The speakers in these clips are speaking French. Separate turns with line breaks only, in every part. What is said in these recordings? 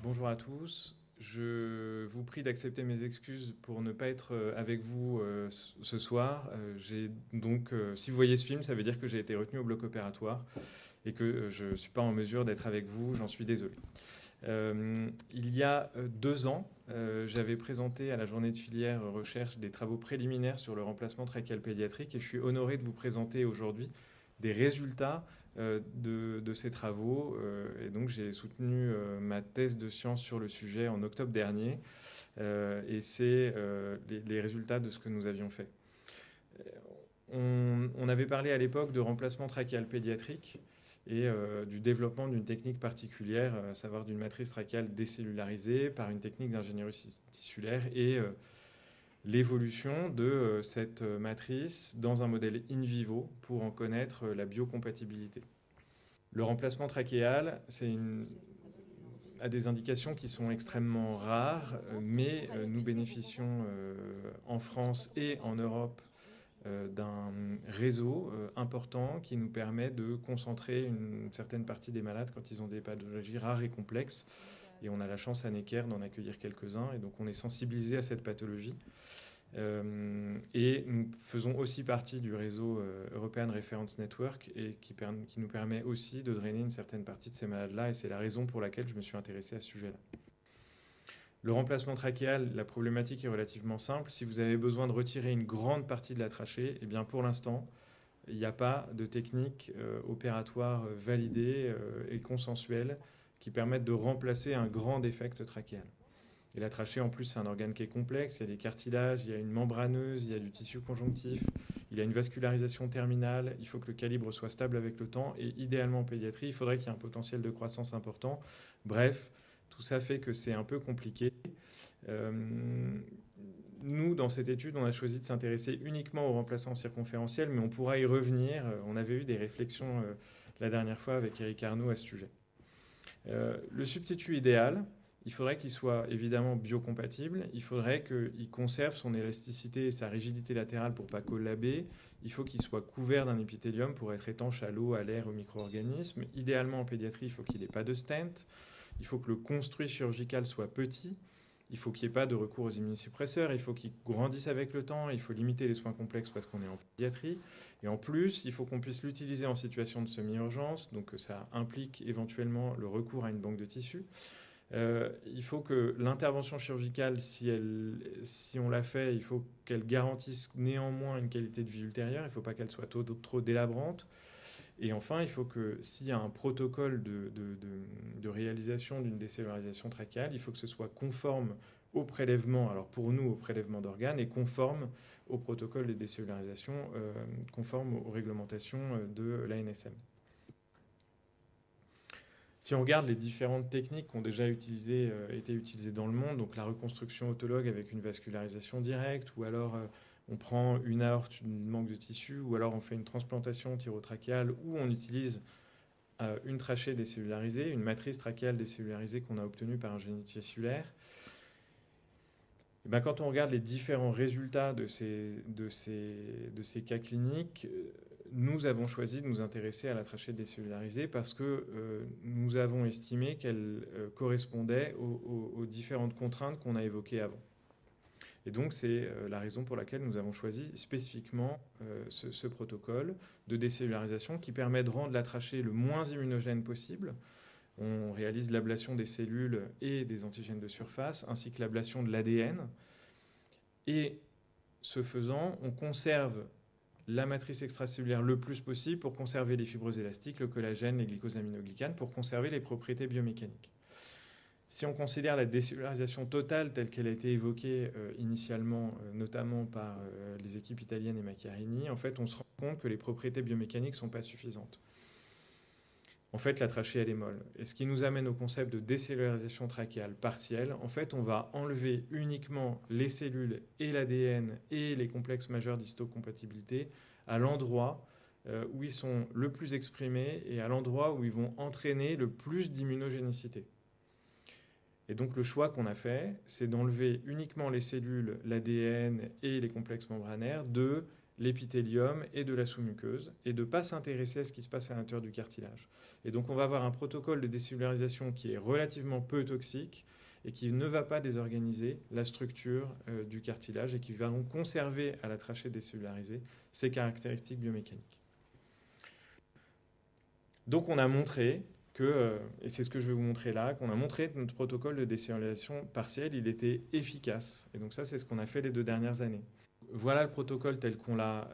Bonjour à tous. Je vous prie d'accepter mes excuses pour ne pas être avec vous ce soir. Si vous voyez ce film, ça veut dire que j'ai été retenu au bloc opératoire et que je ne suis pas en mesure d'être avec vous. J'en suis désolé. Il y a 2 ans, j'avais présenté à la journée de filière recherche des travaux préliminaires sur le remplacement trachéal pédiatrique et je suis honoré de vous présenter aujourd'hui des résultats de ces travaux. Et donc j'ai soutenu ma thèse de science sur le sujet en octobre dernier. Et c'est les résultats de ce que nous avions fait. On avait parlé à l'époque de remplacement trachéal pédiatrique et du développement d'une technique particulière, à savoir d'une matrice trachéale décellularisée par une technique d'ingénierie tissulaire et l'évolution de cette matrice dans un modèle in vivo pour en connaître la biocompatibilité. Le remplacement trachéal, a des indications qui sont extrêmement rares, mais nous bénéficions en France et en Europe d'un réseau important qui nous permet de concentrer une certaine partie des malades quand ils ont des pathologies rares et complexes. Et on a la chance à Necker d'en accueillir quelques-uns, et donc on est sensibilisé à cette pathologie. Et nous faisons aussi partie du réseau European Reference Network et qui nous permet aussi de drainer une certaine partie de ces malades-là, et c'est la raison pour laquelle je me suis intéressé à ce sujet-là. Le remplacement trachéal, la problématique est relativement simple. Si vous avez besoin de retirer une grande partie de la trachée, eh bien pour l'instant, il n'y a pas de technique opératoire validée et consensuelle qui permette de remplacer un grand défect trachéal. Et la trachée, en plus, c'est un organe qui est complexe. Il y a des cartilages, il y a une membraneuse, il y a du tissu conjonctif, il y a une vascularisation terminale. Il faut que le calibre soit stable avec le temps. Et idéalement, en pédiatrie, il faudrait qu'il y ait un potentiel de croissance important. Bref, tout ça fait que c'est un peu compliqué. Nous, dans cette étude, on a choisi de s'intéresser uniquement aux remplaçants circonférentiels, mais on pourra y revenir. On avait eu des réflexions la dernière fois avec Eric Arnaud à ce sujet. Le substitut idéal, il faudrait qu'il soit évidemment biocompatible, il faudrait qu'il conserve son élasticité et sa rigidité latérale pour ne pas collaber, il faut qu'il soit couvert d'un épithélium pour être étanche à l'eau, à l'air, aux micro-organismes. Idéalement en pédiatrie, il faut qu'il n'ait pas de stent, il faut que le construit chirurgical soit petit, il faut qu'il n'y ait pas de recours aux immunosuppresseurs, il faut qu'il grandisse avec le temps, il faut limiter les soins complexes parce qu'on est en pédiatrie. Et en plus, il faut qu'on puisse l'utiliser en situation de semi-urgence, donc ça implique éventuellement le recours à une banque de tissus. Il faut que l'intervention chirurgicale, si on l'a fait, il faut qu'elle garantisse néanmoins une qualité de vie ultérieure, il ne faut pas qu'elle soit trop délabrante. Et enfin, il faut que s'il y a un protocole de réalisation d'une décellularisation trachéale, il faut que ce soit conforme au prélèvement, alors pour nous au prélèvement d'organes, et conforme au protocole de décellularisation, conforme aux réglementations de l'ANSM. Si on regarde les différentes techniques qui ont déjà été utilisées dans le monde, donc la reconstruction autologue avec une vascularisation directe, ou alors on prend une aorte, une manque de tissu, ou alors on fait une transplantation thyrotrachéale, où on utilise une trachée décellularisée, une matrice trachéale décellularisée qu'on a obtenue par ingénierie tissulaire. Et bien, quand on regarde les différents résultats de ces cas cliniques, nous avons choisi de nous intéresser à la trachée décellularisée parce que nous avons estimé qu'elle correspondait aux différentes contraintes qu'on a évoquées avant. Et donc, c'est la raison pour laquelle nous avons choisi spécifiquement ce protocole de décellularisation qui permet de rendre la trachée le moins immunogène possible. On réalise l'ablation des cellules et des antigènes de surface, ainsi que l'ablation de l'ADN. Et ce faisant, on conserve la matrice extracellulaire le plus possible pour conserver les fibres élastiques, le collagène, les glycosaminoglycanes, pour conserver les propriétés biomécaniques. Si on considère la décellularisation totale telle qu'elle a été évoquée initialement, notamment par les équipes italiennes et Macchiarini, en fait, on se rend compte que les propriétés biomécaniques ne sont pas suffisantes. En fait, la trachée, elle est molle. Et ce qui nous amène au concept de décellularisation trachéale partielle. En fait, on va enlever uniquement les cellules et l'ADN et les complexes majeurs d'histocompatibilité à l'endroit où ils sont le plus exprimés et à l'endroit où ils vont entraîner le plus d'immunogénicité. Et donc le choix qu'on a fait, c'est d'enlever uniquement les cellules, l'ADN et les complexes membranaires de l'épithélium et de la sous-muqueuse, et de ne pas s'intéresser à ce qui se passe à l'intérieur du cartilage. Et donc on va avoir un protocole de décellularisation qui est relativement peu toxique et qui ne va pas désorganiser la structure du cartilage et qui va donc conserver à la trachée décellularisée ses caractéristiques biomécaniques. Donc on a montré que, et c'est ce que je vais vous montrer là, qu'on a montré que notre protocole de décellularisation partielle, il était efficace. Et donc ça, c'est ce qu'on a fait les 2 dernières années. Voilà le protocole tel qu'on l'a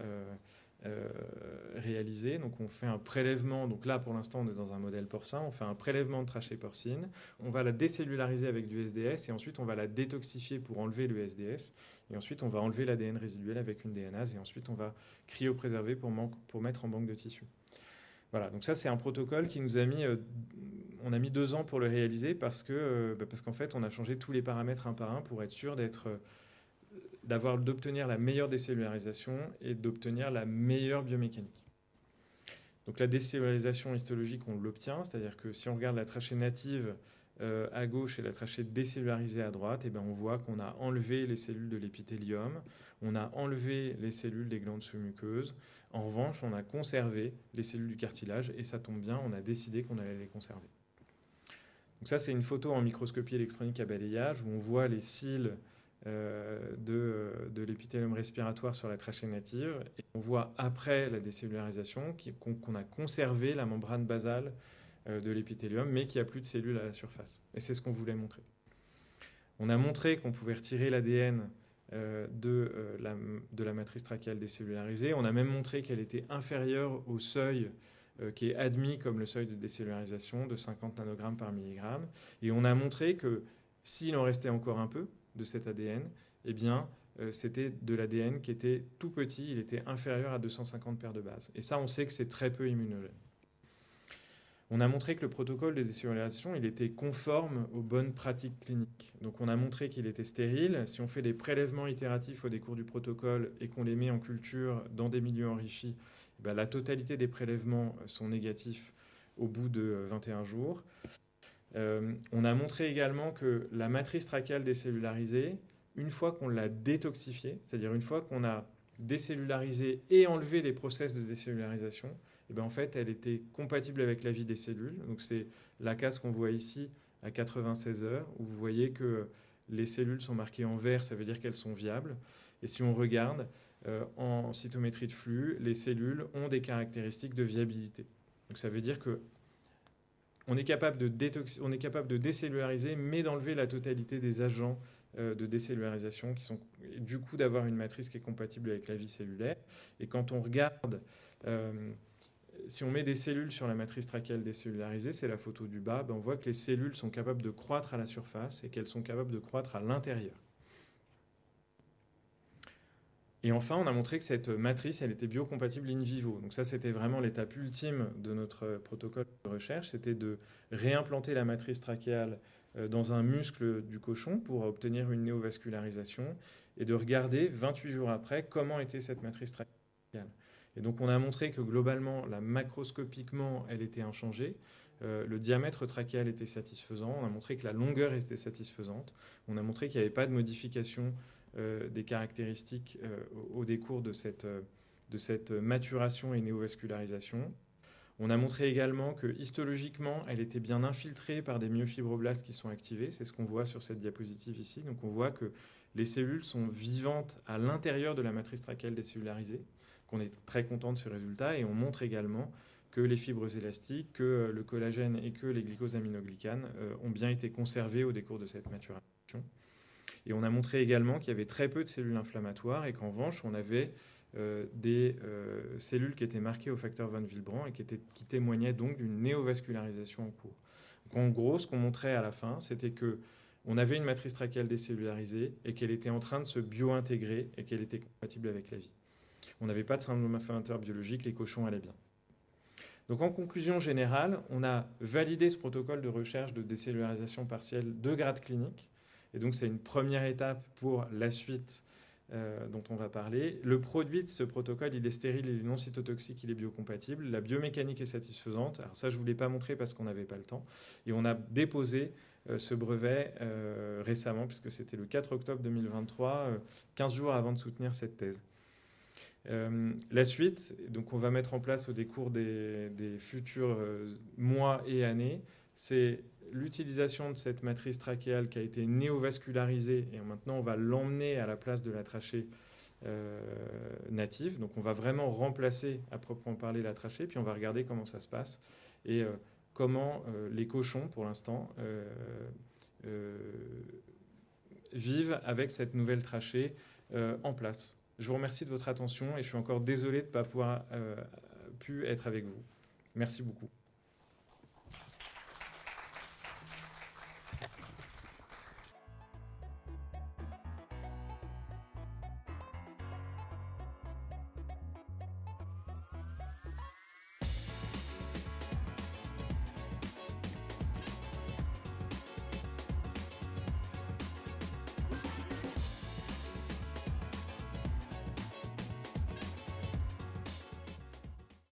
réalisé. Donc on fait un prélèvement, donc là pour l'instant on est dans un modèle porcin, on fait un prélèvement de trachée porcine, on va la décellulariser avec du SDS et ensuite on va la détoxifier pour enlever le SDS et ensuite on va enlever l'ADN résiduel avec une DNase et ensuite on va cryopréserver pour mettre en banque de tissu. Voilà, donc ça c'est un protocole qui nous a mis, on a mis 2 ans pour le réaliser parce qu'en fait on a changé tous les paramètres un par un pour être sûr d'obtenir la meilleure décellularisation et d'obtenir la meilleure biomécanique. Donc la décellularisation histologique, on l'obtient, c'est-à-dire que si on regarde la trachée native à gauche et la trachée décellularisée à droite, et ben on voit qu'on a enlevé les cellules de l'épithélium, on a enlevé les cellules des glandes sous-muqueuses. En revanche, on a conservé les cellules du cartilage et ça tombe bien, on a décidé qu'on allait les conserver. Donc ça, c'est une photo en microscopie électronique à balayage où on voit les cils de l'épithélium respiratoire sur la trachée native. Et on voit après la décellularisation qu'on a conservé la membrane basale de l'épithélium, mais qu'il n'y a plus de cellules à la surface. Et c'est ce qu'on voulait montrer. On a montré qu'on pouvait retirer l'ADN de la matrice trachéale décellularisée. On a même montré qu'elle était inférieure au seuil qui est admis comme le seuil de décellularisation de 50 nanogrammes par milligramme. Et on a montré que s'il en restait encore un peu de cet ADN, eh bien, c'était de l'ADN qui était tout petit, il était inférieur à 250 paires de bases. Et ça, on sait que c'est très peu immunogène. On a montré que le protocole de décellularisation, il était conforme aux bonnes pratiques cliniques. Donc on a montré qu'il était stérile. Si on fait des prélèvements itératifs au décours du protocole et qu'on les met en culture dans des milieux enrichis, ben la totalité des prélèvements sont négatifs au bout de 21 jours. On a montré également que la matrice trachéale décellularisée, une fois qu'on l'a détoxifiée, c'est-à-dire une fois qu'on a décellularisé et enlevé les process de décellularisation, et bien en fait, elle était compatible avec la vie des cellules. Donc c'est la case qu'on voit ici à 96 heures, où vous voyez que les cellules sont marquées en vert, ça veut dire qu'elles sont viables. Et si on regarde en cytométrie de flux, les cellules ont des caractéristiques de viabilité. Donc ça veut dire que on est capable de décellulariser, mais d'enlever la totalité des agents de décellularisation qui sont du coup d'avoir une matrice qui est compatible avec la vie cellulaire. Et quand on regarde, si on met des cellules sur la matrice trachéale décellularisée, c'est la photo du bas, ben on voit que les cellules sont capables de croître à la surface et qu'elles sont capables de croître à l'intérieur. Et enfin, on a montré que cette matrice, elle était biocompatible in vivo. Donc ça, c'était vraiment l'étape ultime de notre protocole de recherche, c'était de réimplanter la matrice trachéale dans un muscle du cochon pour obtenir une néovascularisation et de regarder 28 jours après comment était cette matrice trachéale. Et donc on a montré que globalement, macroscopiquement, elle était inchangée. Le diamètre trachéal était satisfaisant. On a montré que la longueur était satisfaisante. On a montré qu'il n'y avait pas de modification des caractéristiques au décours de cette maturation et néovascularisation. On a montré également que histologiquement, elle était bien infiltrée par des myofibroblastes qui sont activés. C'est ce qu'on voit sur cette diapositive ici. Donc on voit que les cellules sont vivantes à l'intérieur de la matrice trachéale décellularisée, qu'on est très content de ce résultat. Et on montre également que les fibres élastiques, que le collagène et que les glycosaminoglycanes ont bien été conservés au décours de cette maturation. Et on a montré également qu'il y avait très peu de cellules inflammatoires et qu'en revanche, on avait des cellules qui étaient marquées au facteur von Willebrand et qui témoignaient donc d'une néovascularisation en cours. Donc en gros, ce qu'on montrait à la fin, c'était qu'on avait une matrice trachéale décellularisée et qu'elle était en train de se bio-intégrer et qu'elle était compatible avec la vie. On n'avait pas de syndrome inflammatoire biologique, les cochons allaient bien. Donc en conclusion générale, on a validé ce protocole de recherche de décellularisation partielle de grade clinique. Et donc, c'est une première étape pour la suite dont on va parler. Le produit de ce protocole, il est stérile, il est non cytotoxique, il est biocompatible. La biomécanique est satisfaisante. Alors ça, je ne vous l'ai pas montré parce qu'on n'avait pas le temps. Et on a déposé ce brevet récemment, puisque c'était le 4 octobre 2023, 15 jours avant de soutenir cette thèse. La suite, donc on va mettre en place au décours des futurs mois et années, c'est l'utilisation de cette matrice trachéale qui a été néovascularisée et maintenant on va l'emmener à la place de la trachée native. Donc on va vraiment remplacer à proprement parler la trachée, puis on va regarder comment ça se passe et comment les cochons, pour l'instant, vivent avec cette nouvelle trachée en place. Je vous remercie de votre attention et je suis encore désolé de ne pas pouvoir pu être avec vous. Merci beaucoup.